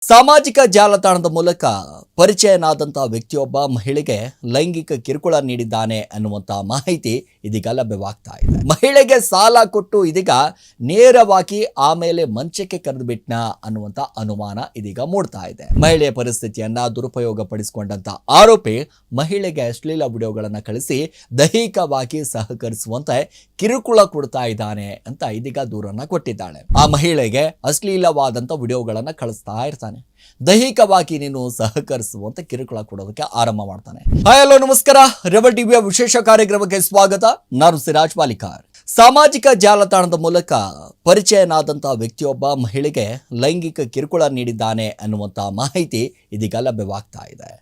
ಸಾಮಾಜಿಕ ಜಾಲತಾಣದ ಮೂಲಕ ಪರಿಚಯನಾದಂತಹ ವ್ಯಕ್ತಿಯೊಬ್ಬ ಮಹಿಳೆಗೆ ಲೈಂಗಿಕ ಕಿರುಕುಳ ನೀಡಿದ್ದಾನೆ ಅನ್ನುವಂತ ಮಾಹಿತಿ ಇದೀಗ ಲಭ್ಯವಾಗ್ತಾ ಇದೆ. ಮಹಿಳೆಗೆ ಸಾಲ ಕೊಟ್ಟು ಇದೀಗ ನೇರವಾಗಿ ಆಮೇಲೆ ಮಂಚಕ್ಕೆ ಕರೆದು ಬಿಟ್ನ ಅನ್ನುವಂತ ಅನುಮಾನ ಇದೀಗ ಮೂಡ್ತಾ ಇದೆ. ಮಹಿಳೆಯ ಪರಿಸ್ಥಿತಿಯನ್ನ ದುರುಪಯೋಗ ಪಡಿಸಿಕೊಂಡಂತ ಆರೋಪಿ ಮಹಿಳೆಗೆ ಅಶ್ಲೀಲ ವಿಡಿಯೋಗಳನ್ನ ಕಳಿಸಿ ದೈಹಿಕವಾಗಿ ಸಹಕರಿಸುವಂತೆ ಕಿರುಕುಳ ಕೊಡ್ತಾ ಇದ್ದಾನೆ ಅಂತ ಇದೀಗ ದೂರನ್ನ ಕೊಟ್ಟಿದ್ದಾಳೆ. ಆ ಮಹಿಳೆಗೆ ಅಶ್ಲೀಲವಾದಂತ ವಿಡಿಯೋಗಳನ್ನ ಕಳಿಸ್ತಾ ಇರ್ತಾನೆ. ದೈಹಿಕವಾಗಿ ನೀನು ಸಹಕರಿಸುವಂತೆ ಕಿರುಕುಳ ಕೊಡೋದಕ್ಕೆ ಆರಂಭ ಮಾಡ್ತಾನೆ. ಹಾಯ್ ಹಲೋ ನಮಸ್ಕಾರ, ರೆಬಲ್ ಟಿವಿಯ ವಿಶೇಷ ಕಾರ್ಯಕ್ರಮಕ್ಕೆ ಸ್ವಾಗತ. ನಾನು ಸಿರಾಜ್ ಪಾಲಿಕಾರ್. ಸಾಮಾಜಿಕ ಜಾಲತಾಣದ ಮೂಲಕ ಪರಿಚಯನಾದಂತಹ ವ್ಯಕ್ತಿಯೊಬ್ಬ ಮಹಿಳೆಗೆ ಲೈಂಗಿಕ ಕಿರುಕುಳ ನೀಡಿದ್ದಾನೆ ಅನ್ನುವಂತ ಮಾಹಿತಿ ಇದೀಗ ಲಭ್ಯವಾಗ್ತಾ ಇದೆ.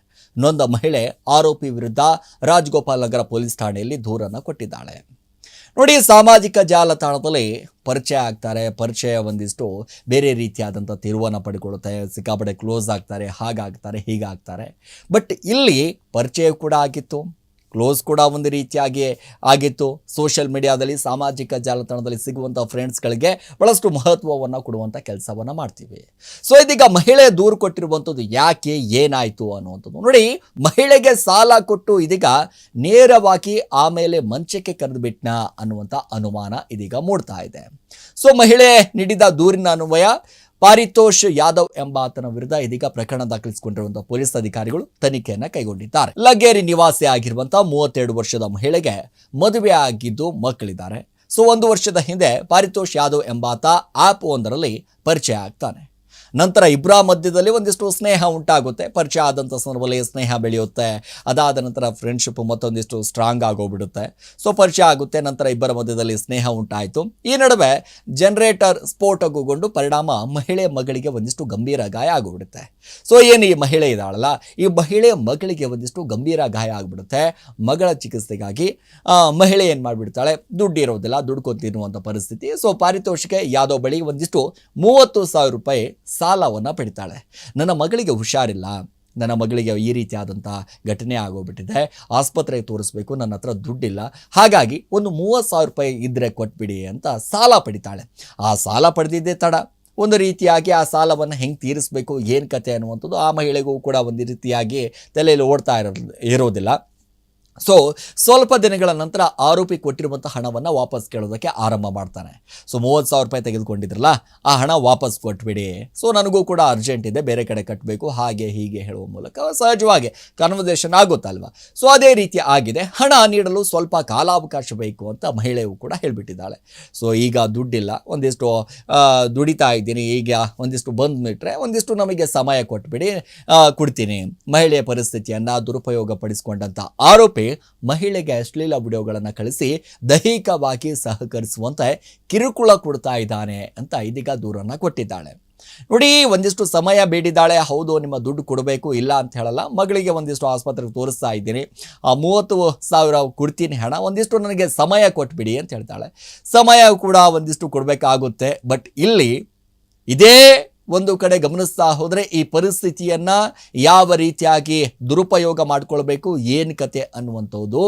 ನೊಂದ ಮಹಿಳೆ ಆರೋಪಿ ವಿರುದ್ಧ ರಾಜಗೋಪಾಲ್ ನಗರ ಪೊಲೀಸ್ ಠಾಣೆಯಲ್ಲಿ ದೂರನ್ನು ಕೊಟ್ಟಿದ್ದಾಳೆ. ನೋಡಿ, ಸಾಮಾಜಿಕ ಜಾಲತಾಣದಲ್ಲಿ ಪರಿಚಯ ಆಗ್ತಾರೆ. ಪರಿಚಯ ಒಂದಿಷ್ಟು ಬೇರೆ ರೀತಿಯಾದಂಥ ತಿರುವನ್ನು ಪಡ್ಕೊಳ್ಳುತ್ತೆ. ಸಿಕ್ಕಾಪಟ್ಟೆ ಕ್ಲೋಸ್ ಆಗ್ತಾರೆ, ಹಾಗಾಗ್ತಾರೆ, ಹೀಗಾಗ್ತಾರೆ. ಬಟ್ ಇಲ್ಲಿ ಪರಿಚಯ ಕೂಡ ಆಗಿತ್ತು, ಕ್ಲೋಸ್ ಕೂಡ ಒಂದು ರೀತಿಯಾಗಿ ಆಗಿತ್ತು. ಸೋಷಿಯಲ್ ಮೀಡಿಯಾದಲ್ಲಿ, ಸಾಮಾಜಿಕ ಜಾಲತಾಣದಲ್ಲಿ ಸಿಗುವಂಥ ಫ್ರೆಂಡ್ಸ್ಗಳಿಗೆ ಬಹಳಷ್ಟು ಮಹತ್ವವನ್ನು ಕೊಡುವಂಥ ಕೆಲಸವನ್ನು ಮಾಡ್ತೀವಿ. ಸೊ ಇದೀಗ ಮಹಿಳೆ ದೂರು ಕೊಟ್ಟಿರುವಂಥದ್ದು ಯಾಕೆ, ಏನಾಯಿತು ಅನ್ನುವಂಥದ್ದು. ನೋಡಿ, ಮಹಿಳೆಗೆ ಸಾಲ ಕೊಟ್ಟು ಇದೀಗ ನೇರವಾಗಿ ಆಮೇಲೆ ಮಂಚಕ್ಕೆ ಕರೆದು ಬಿಟ್ನ ಅನ್ನುವಂಥ ಅನುಮಾನ ಇದೀಗ ಮೂಡ್ತಾ ಇದೆ. ಸೊ ಮಹಿಳೆ ನೀಡಿದ ದೂರಿನ ಅನ್ವಯ ಪಾರಿತೋಷ್ ಯಾದವ್ ಎಂಬಾತನ ವಿರುದ್ಧ ಇದೀಗ ಪ್ರಕರಣ ದಾಖಲಿಸಿಕೊಂಡಿರುವಂತಹ ಪೊಲೀಸ್ ಅಧಿಕಾರಿಗಳು ತನಿಖೆಯನ್ನ ಕೈಗೊಂಡಿದ್ದಾರೆ. ಲಗೇರಿ ನಿವಾಸಿ ಆಗಿರುವಂತಹ 32 ವರ್ಷದ ಮಹಿಳೆಗೆ ಮದುವೆ ಆಗಿದ್ದು ಮಕ್ಕಳಿದ್ದಾರೆ. ಸೊ 1 ವರ್ಷದ ಹಿಂದೆ ಪಾರಿತೋಷ್ ಯಾದವ್ ಎಂಬಾತ ಆಪ್ ಒಂದರಲ್ಲಿ ಪರಿಚಯ ಆಗ್ತಾನೆ. ನಂತರ ಇಬ್ಬರ ಮಧ್ಯದಲ್ಲಿ ಒಂದಿಷ್ಟು ಸ್ನೇಹ ಉಂಟಾಗುತ್ತೆ. ಪರಿಚಯ ಆದಂಥ ಸಂದರ್ಭದಲ್ಲಿ ಸ್ನೇಹ ಬೆಳೆಯುತ್ತೆ. ಅದಾದ ನಂತರ ಫ್ರೆಂಡ್ಶಿಪ್ ಮತ್ತೊಂದಿಷ್ಟು ಸ್ಟ್ರಾಂಗ್ ಆಗೋಗ್ಬಿಡುತ್ತೆ. ಸೊ ಪರಿಚಯ ಆಗುತ್ತೆ. ನಂತರ ಇಬ್ಬರ ಮಧ್ಯದಲ್ಲಿ ಸ್ನೇಹ ಉಂಟಾಯಿತು. ಈ ನಡುವೆ ಜನರೇಟರ್ ಸ್ಫೋಟಗೊಂಡು ಪರಿಣಾಮ ಮಹಿಳೆ ಮಗಳಿಗೆ ಒಂದಿಷ್ಟು ಗಂಭೀರ ಗಾಯ ಆಗಿಬಿಡುತ್ತೆ. ಸೊ ಏನು ಈ ಮಹಿಳೆ ಇದ್ದಾಳಲ್ಲ, ಈ ಮಹಿಳೆ ಮಗಳಿಗೆ ಒಂದಿಷ್ಟು ಗಂಭೀರ ಗಾಯ ಆಗಿಬಿಡುತ್ತೆ. ಮಗಳ ಚಿಕಿತ್ಸೆಗಾಗಿ ಮಹಿಳೆ ಏನು ಮಾಡಿಬಿಡ್ತಾಳೆ, ದುಡ್ಡು ಇರೋದಿಲ್ಲ, ದುಡ್ಡು ತಿನ್ನುವಂಥ ಪರಿಸ್ಥಿತಿ. ಸೊ ಪಾರಿತೋಷಿಕ ಯಾದವ್ ಬಳಿ ಒಂದಿಷ್ಟು 30,000 ರೂಪಾಯಿ ಸಾಲವನ್ನು ಪಡಿತಾಳೆ. ನನ್ನ ಮಗಳಿಗೆ ಹುಷಾರಿಲ್ಲ, ನನ್ನ ಮಗಳಿಗೆ ಈ ರೀತಿಯಾದಂಥ ಘಟನೆ ಆಗೋಗ್ಬಿಟ್ಟಿದೆ, ಆಸ್ಪತ್ರೆಗೆ ತೋರಿಸ್ಬೇಕು, ನನ್ನ ಹತ್ರ ದುಡ್ಡಿಲ್ಲ, ಹಾಗಾಗಿ ಒಂದು 30,000 ರೂಪಾಯಿ ಇದ್ದರೆ ಕೊಟ್ಬಿಡಿ ಅಂತ ಸಾಲ ಪಡಿತಾಳೆ. ಆ ಸಾಲ ಪಡೆದಿದ್ದೇ ತಡ. ಒಂದು ರೀತಿಯಾಗಿ ಆ ಸಾಲವನ್ನು ಹೆಂಗೆ ತೀರಿಸಬೇಕು, ಏನು ಕತೆ ಅನ್ನುವಂಥದ್ದು ಆ ಮಹಿಳೆಗೂ ಕೂಡ ಒಂದು ರೀತಿಯಾಗಿ ತಲೆಯಲ್ಲಿ ಓಡ್ತಾ ಇರೋದಿಲ್ಲ. ಸೊ ಸ್ವಲ್ಪ ದಿನಗಳ ನಂತರ ಆರೋಪಿ ಕೊಟ್ಟಿರುವಂಥ ಹಣವನ್ನು ವಾಪಸ್ ಕೇಳೋದಕ್ಕೆ ಆರಂಭ ಮಾಡ್ತಾನೆ. ಸೊ 30,000 ರೂಪಾಯಿ ತೆಗೆದುಕೊಂಡಿದ್ರಲ್ಲ, ಆ ಹಣ ವಾಪಸ್ ಕೊಟ್ಬಿಡಿ, ಸೊ ನನಗೂ ಕೂಡ ಅರ್ಜೆಂಟ್ ಇದೆ, ಬೇರೆ ಕಡೆ ಕಟ್ಟಬೇಕು, ಹಾಗೆ ಹೀಗೆ ಹೇಳುವ ಮೂಲಕ ಸಹಜವಾಗಿ ಕನ್ವರ್ಸೇಷನ್ ಆಗುತ್ತಲ್ವ. ಸೊ ಅದೇ ರೀತಿ ಆಗಿದೆ. ಹಣ ನೀಡಲು ಸ್ವಲ್ಪ ಕಾಲಾವಕಾಶ ಬೇಕು ಅಂತ ಮಹಿಳೆಯು ಕೂಡ ಹೇಳಿಬಿಟ್ಟಿದ್ದಾಳೆ. ಸೊ ಈಗ ದುಡ್ಡಿಲ್ಲ, ಒಂದಿಷ್ಟು ದುಡಿತಾ ಇದ್ದೀನಿ, ಈಗ ಒಂದಿಷ್ಟು ಬಂದುಬಿಟ್ರೆ ಒಂದಿಷ್ಟು ನಮಗೆ ಸಮಯ ಕೊಟ್ಬಿಡಿ, ಕೊಡ್ತೀನಿ. ಮಹಿಳೆಯ ಪರಿಸ್ಥಿತಿಯನ್ನು ದುರುಪಯೋಗ ಪಡಿಸಿಕೊಂಡಂಥ ಆರೋಪಿ ಮಹಿಳೆಗೆ ಅಶ್ಲೀಲ ವಿಡಿಯೋಗಳನ್ನು ಕಳಿಸಿ ದೈಹಿಕವಾಗಿ ಸಹಕರಿಸುವಂತೆ ಕಿರುಕುಳ ಕೊಡ್ತಾ ಇದ್ದಾನೆ ಅಂತ ಇದೀಗ ದೂರನ್ನ ಕೊಟ್ಟಿದ್ದಾಳೆ. ನೋಡಿ, ಒಂದಿಷ್ಟು ಸಮಯ ಬೇಡಿದ್ದಾಳೆ. ಹೌದು, ನಿಮ್ಮ ದುಡ್ಡು ಕೊಡಬೇಕು, ಇಲ್ಲ ಅಂತ ಹೇಳಲ್ಲ. ಮಗಳಿಗೆ ಒಂದಿಷ್ಟು ಆಸ್ಪತ್ರೆಗೆ ತೋರಿಸ್ತಾ ಇದ್ದೀನಿ, 30,000 ಕೊಡ್ತೀನಿ ಹಣ, ಒಂದಿಷ್ಟು ನನಗೆ ಸಮಯ ಕೊಟ್ಬಿಡಿ ಅಂತ ಹೇಳ್ತಾಳೆ. ಸಮಯ ಕೂಡ ಒಂದಿಷ್ಟು ಕೊಡಬೇಕಾಗುತ್ತೆ. ಬಟ್ ಇಲ್ಲಿ ಇದೇ ಒಂದು ಕಡೆ ಗಮನಿಸ್ತಾ ಹೋದರೆ ಈ ಪರಿಸ್ಥಿತಿಯನ್ನು ಯಾವ ರೀತಿಯಾಗಿ ದುರುಪಯೋಗ ಮಾಡಿಕೊಳ್ಬೇಕು, ಏನು ಕತೆ ಅನ್ನುವಂಥದ್ದು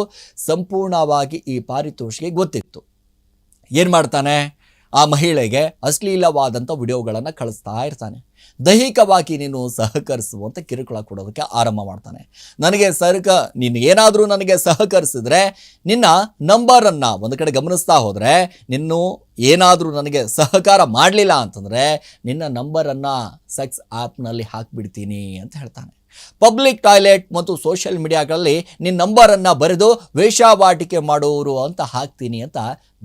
ಸಂಪೂರ್ಣವಾಗಿ ಈ ಪಾರಿತೋಷಿಗೆ ಗೊತ್ತಿತ್ತು. ಏನು ಮಾಡ್ತಾನೆ, ಆ ಮಹಿಳೆಗೆ ಅಶ್ಲೀಲವಾದಂಥ ವಿಡಿಯೋಗಳನ್ನು ಕಳಿಸ್ತಾ ಇರ್ತಾನೆ. ದೈಹಿಕವಾಗಿ ನೀನು ಸಹಕರಿಸುವಂಥ ಕಿರುಕುಳ ಕೊಡೋದಕ್ಕೆ ಆರಂಭ ಮಾಡ್ತಾನೆ. ನೀನು ಏನಾದರೂ ನನಗೆ ಸಹಕರಿಸಿದ್ರೆ ನಿನ್ನ ನಂಬರನ್ನು ಒಂದು ಕಡೆ ಗಮನಿಸ್ತಾ ಹೋದರೆ, ನಿನ್ನು ಏನಾದರೂ ನನಗೆ ಸಹಕಾರ ಮಾಡಲಿಲ್ಲ ಅಂತಂದರೆ ನಿನ್ನ ನಂಬರನ್ನು ಸೆಕ್ಸ್ ಆ್ಯಪ್ನಲ್ಲಿ ಹಾಕಿಬಿಡ್ತೀನಿ ಅಂತ ಹೇಳ್ತಾನೆ. ಪಬ್ಲಿಕ್ ಟಾಯ್ಲೆಟ್ ಮತ್ತು ಸೋಷಿಯಲ್ ಮೀಡಿಯಾಗಳಲ್ಲಿ ನಿನ್ನ ನಂಬರನ್ನು ಬರೆದು ವೇಶ್ಯಾವಾಟಿಕೆ ಮಾಡೋರು ಅಂತ ಹಾಕ್ತೀನಿ ಅಂತ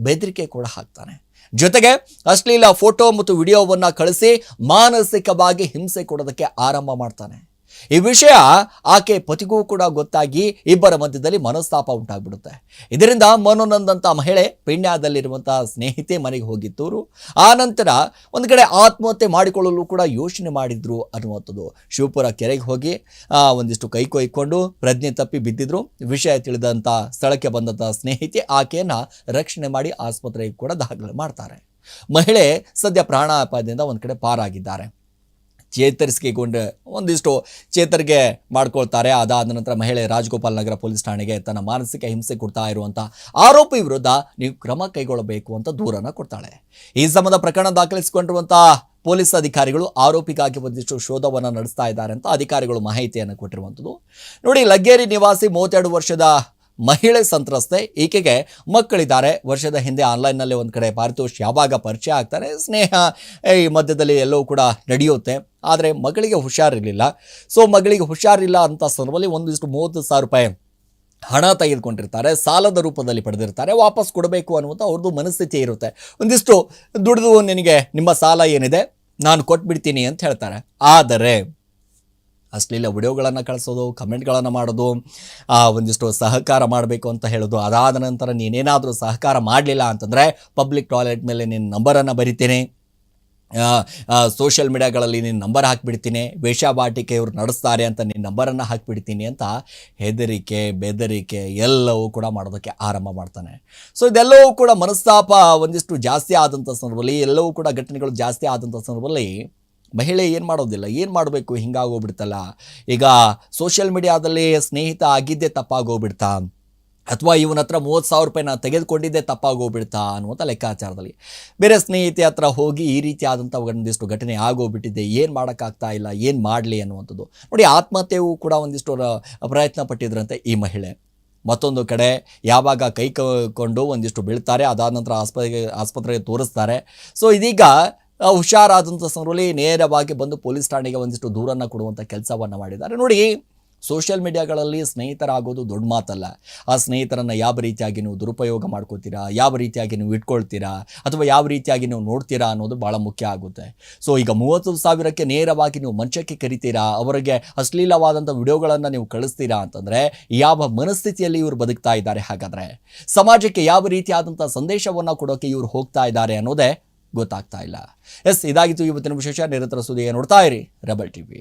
ಬೆದರಿಕೆ ಕೂಡ ಹಾಕ್ತಾನೆ. ಜೊತೆಗೆ ಅಶ್ಲೀಲ ಫೋಟೋ ಮತ್ತು ವಿಡಿಯೋವನ್ನು ಕಳಿಸಿ ಮಾನಸಿಕವಾಗಿ ಹಿಂಸೆ ಕೊಡೋದಕ್ಕೆ ಆರಂಭ ಮಾಡ್ತಾನೆ. ಈ ವಿಷಯ ಆಕೆ ಪತಿಗೂ ಕೂಡ ಗೊತ್ತಾಗಿ ಇಬ್ಬರ ಮಧ್ಯದಲ್ಲಿ ಮನಸ್ತಾಪ ಉಂಟಾಗ್ಬಿಡುತ್ತೆ. ಇದರಿಂದ ಮನೋನೊಂದಂಥ ಮಹಿಳೆ ಪೀಣ್ಯದಲ್ಲಿರುವಂತಹ ಸ್ನೇಹಿತೆ ಮನೆಗೆ ಹೋಗಿದ್ದವರು ಆ ನಂತರ ಒಂದು ಕಡೆ ಆತ್ಮಹತ್ಯೆ ಮಾಡಿಕೊಳ್ಳಲು ಕೂಡ ಯೋಚನೆ ಮಾಡಿದ್ರು ಅನ್ನುವಂಥದ್ದು. ಶಿವಪುರ ಕೆರೆಗೆ ಹೋಗಿ ಒಂದಿಷ್ಟು ಕೈ ಕೊಯ್ಕೊಂಡು ಪ್ರಜ್ಞೆ ತಪ್ಪಿ ಬಿದ್ದಿದ್ರು. ವಿಷಯ ತಿಳಿದಂಥ ಸ್ಥಳಕ್ಕೆ ಬಂದಂಥ ಸ್ನೇಹಿತೆ ಆಕೆಯನ್ನು ರಕ್ಷಣೆ ಮಾಡಿ ಆಸ್ಪತ್ರೆಗೆ ಕೂಡ ದಾಖಲೆ ಮಾಡ್ತಾರೆ. ಮಹಿಳೆ ಸದ್ಯ ಪ್ರಾಣಾಪಾಯದಿಂದ ಒಂದು ಕಡೆ ಪಾರಾಗಿದ್ದಾರೆ. ಚೇತರಿಸಿಕೊಂಡು ಒಂದಿಷ್ಟು ಚೇತರಿಕೆ ಮಾಡ್ಕೊಳ್ತಾರೆ. ಅದಾದ ನಂತರ ಮಹಿಳೆ ರಾಜಗೋಪಾಲ್ ನಗರ ಪೊಲೀಸ್ ಠಾಣೆಗೆ ತನ್ನ ಮಾನಸಿಕ ಹಿಂಸೆ ಕೊಡ್ತಾ ಇರುವಂಥ ಆರೋಪಿ ವಿರುದ್ಧ ನೀವು ಕ್ರಮ ಕೈಗೊಳ್ಳಬೇಕು ಅಂತ ದೂರನ್ನು ಕೊಡ್ತಾಳೆ. ಈ ಸಂಬಂಧ ಪ್ರಕರಣ ದಾಖಲಿಸಿಕೊಂಡಿರುವಂಥ ಪೊಲೀಸ್ ಅಧಿಕಾರಿಗಳು ಆರೋಪಿಗಾಗಿ ಒಂದಿಷ್ಟು ಶೋಧವನ್ನು ನಡೆಸ್ತಾ ಇದ್ದಾರೆ ಅಂತ ಅಧಿಕಾರಿಗಳು ಮಾಹಿತಿಯನ್ನು ಕೊಟ್ಟಿರುವಂಥದ್ದು. ನೋಡಿ, ಲಗ್ಗೇರಿ ನಿವಾಸಿ 32 ವರ್ಷದ ಮಹಿಳೆ ಸಂತ್ರಸ್ತೆ. ಈಕೆಗೆ ಮಕ್ಕಳಿದ್ದಾರೆ. ವರ್ಷದ ಹಿಂದೆ ಆನ್ಲೈನ್ನಲ್ಲಿ ಒಂದು ಕಡೆ ಪಾರಿತೋಷ್ ಯಾವಾಗ ಪರಿಚಯ ಆಗ್ತಾರೆ, ಸ್ನೇಹ ಈ ಮಧ್ಯದಲ್ಲಿ ಎಲ್ಲವೂ ಕೂಡ ನಡೆಯುತ್ತೆ. ಆದರೆ ಮಗಳಿಗೆ ಹುಷಾರಿರಲಿಲ್ಲ. ಸೊ ಮಗಳಿಗೆ ಹುಷಾರಿಲ್ಲ ಅಂತ ಸಂದರ್ಭದಲ್ಲಿ ಒಂದಿಷ್ಟು 30,000 ರೂಪಾಯಿ ಹಣ ತೆಗೆದುಕೊಂಡಿರ್ತಾರೆ, ಸಾಲದ ರೂಪದಲ್ಲಿ ಪಡೆದಿರ್ತಾರೆ, ವಾಪಸ್ ಕೊಡಬೇಕು ಅನ್ನುವಂಥ ಅವ್ರದ್ದು ಮನಸ್ಥಿತಿ ಇರುತ್ತೆ. ಒಂದಿಷ್ಟು ದುಡಿದು ನಿನಗೆ ನಿಮ್ಮ ಸಾಲ ಏನಿದೆ ನಾನು ಕೊಟ್ಬಿಡ್ತೀನಿ ಅಂತ ಹೇಳ್ತಾರೆ. ಆದರೆ ಅಶ್ಲೀಲ ವಿಡಿಯೋಗಳನ್ನು ಕಳಿಸೋದು, ಕಮೆಂಟ್ಗಳನ್ನು ಮಾಡೋದು, ಒಂದಿಷ್ಟು ಸಹಕಾರ ಮಾಡಬೇಕು ಅಂತ ಹೇಳೋದು, ಅದಾದ ನಂತರ ನೀನೇನಾದರೂ ಸಹಕಾರ ಮಾಡಲಿಲ್ಲ ಅಂತಂದರೆ ಪಬ್ಲಿಕ್ ಟಾಯ್ಲೆಟ್ ಮೇಲೆ ನಿನ್ನ ನಂಬರನ್ನು ಬರಿತೀನಿ, ಸೋಷಿಯಲ್ ಮೀಡಿಯಾಗಳಲ್ಲಿ ನಿನ್ನ ನಂಬರ್ ಹಾಕಿಬಿಡ್ತೀನಿ, ವೇಷಾವಾಟಿಕೆ ಇವರು ನಡೆಸ್ತಾರೆ ಅಂತ ನಿನ್ನ ನಂಬರನ್ನು ಹಾಕಿಬಿಡ್ತೀನಿ ಅಂತ ಹೆದರಿಕೆ ಬೆದರಿಕೆ ಎಲ್ಲವೂ ಕೂಡ ಮಾಡೋದಕ್ಕೆ ಆರಂಭ ಮಾಡ್ತಾನೆ. ಸೊ ಇದೆಲ್ಲವೂ ಕೂಡ ಮನಸ್ತಾಪ ಒಂದಿಷ್ಟು ಜಾಸ್ತಿ ಆದಂಥ ಸಂದರ್ಭದಲ್ಲಿ, ಎಲ್ಲವೂ ಕೂಡ ಘಟನೆಗಳು ಜಾಸ್ತಿ ಆದಂಥ ಸಂದರ್ಭದಲ್ಲಿ ಮಹಿಳೆ ಏನು ಮಾಡೋದಿಲ್ಲ, ಏನು ಮಾಡಬೇಕು, ಹಿಂಗಾಗೋಗ್ಬಿಡ್ತಲ್ಲ. ಈಗ ಸೋಷಿಯಲ್ ಮೀಡಿಯಾದಲ್ಲಿ ಸ್ನೇಹಿತ ಆಗಿದ್ದೇ ತಪ್ಪಾಗೋಗ್ಬಿಡ್ತಾ, ಅಥವಾ ಇವನ ಹತ್ರ 30,000 ರೂಪಾಯಿನ ತೆಗೆದುಕೊಂಡಿದ್ದೇ ತಪ್ಪಾಗೋಗ್ಬಿಡ್ತಾ ಅನ್ನುವಂಥ ಲೆಕ್ಕಾಚಾರದಲ್ಲಿ ಬೇರೆ ಸ್ನೇಹಿತೆ ಹತ್ರ ಹೋಗಿ ಈ ರೀತಿ ಆದಂಥ ಒಂದಿಷ್ಟು ಘಟನೆ ಆಗೋಗ್ಬಿಟ್ಟಿದೆ. ಏನು ಮಾಡೋಕ್ಕಾಗ್ತಾ ಇಲ್ಲ, ಏನು ಮಾಡಲಿ ಅನ್ನುವಂಥದ್ದು. ನೋಡಿ, ಆತ್ಮಹತ್ಯೆಗೂ ಕೂಡ ಒಂದಿಷ್ಟು ಪ್ರಯತ್ನ ಪಟ್ಟಿದ್ರಂತೆ ಈ ಮಹಿಳೆ. ಮತ್ತೊಂದು ಕಡೆ ಯಾವಾಗ ಕೈಕೊಂಡು ಒಂದಿಷ್ಟು ಬೀಳ್ತಾರೆ, ಅದಾದ ನಂತರ ಆಸ್ಪತ್ರೆಗೆ ತೋರಿಸ್ತಾರೆ. ಸೊ ಇದೀಗ ಹುಷಾರಾದಂಥ ಸಂದರ್ಭದಲ್ಲಿ ನೇರವಾಗಿ ಬಂದು ಪೊಲೀಸ್ ಠಾಣೆಗೆ ಒಂದಿಷ್ಟು ದೂರನ್ನು ಕೊಡುವಂಥ ಕೆಲಸವನ್ನು ಮಾಡಿದ್ದಾರೆ. ನೋಡಿ, ಸೋಷಿಯಲ್ ಮೀಡಿಯಾಗಳಲ್ಲಿ ಸ್ನೇಹಿತರಾಗೋದು ದೊಡ್ಡ ಮಾತಲ್ಲ. ಆ ಸ್ನೇಹಿತರನ್ನು ಯಾವ ರೀತಿಯಾಗಿ ನೀವು ದುರುಪಯೋಗ ಮಾಡ್ಕೋತೀರಾ, ಯಾವ ರೀತಿಯಾಗಿ ನೀವು ಇಟ್ಕೊಳ್ತೀರಾ, ಅಥವಾ ಯಾವ ರೀತಿಯಾಗಿ ನೀವು ನೋಡ್ತೀರಾ ಅನ್ನೋದು ಭಾಳ ಮುಖ್ಯ ಆಗುತ್ತೆ. ಸೊ ಈಗ 30,000ಕ್ಕೆ ನೇರವಾಗಿ ನೀವು ಮಂಚಕ್ಕೆ ಕರಿತೀರಾ, ಅವರಿಗೆ ಅಶ್ಲೀಲವಾದಂಥ ವಿಡಿಯೋಗಳನ್ನು ನೀವು ಕಳಿಸ್ತೀರಾ ಅಂತಂದರೆ ಯಾವ ಮನಸ್ಥಿತಿಯಲ್ಲಿ ಇವರು ಬದುಕ್ತಾ ಇದ್ದಾರೆ, ಹಾಗಾದರೆ ಸಮಾಜಕ್ಕೆ ಯಾವ ರೀತಿಯಾದಂಥ ಸಂದೇಶವನ್ನು ಕೊಡೋಕ್ಕೆ ಇವರು ಹೋಗ್ತಾ ಇದ್ದಾರೆ ಅನ್ನೋದೇ ಗೊತ್ತಾಗ್ತಾ ಇಲ್ಲ. ಇದಾಗಿತ್ತು ಇವತ್ತಿನ ವಿಶೇಷ. ನಿರಂತರ ಸುದ್ದಿಗೆ ನೋಡ್ತಾ ಇರಿ ರೆಬೆಲ್ ಟಿವಿ.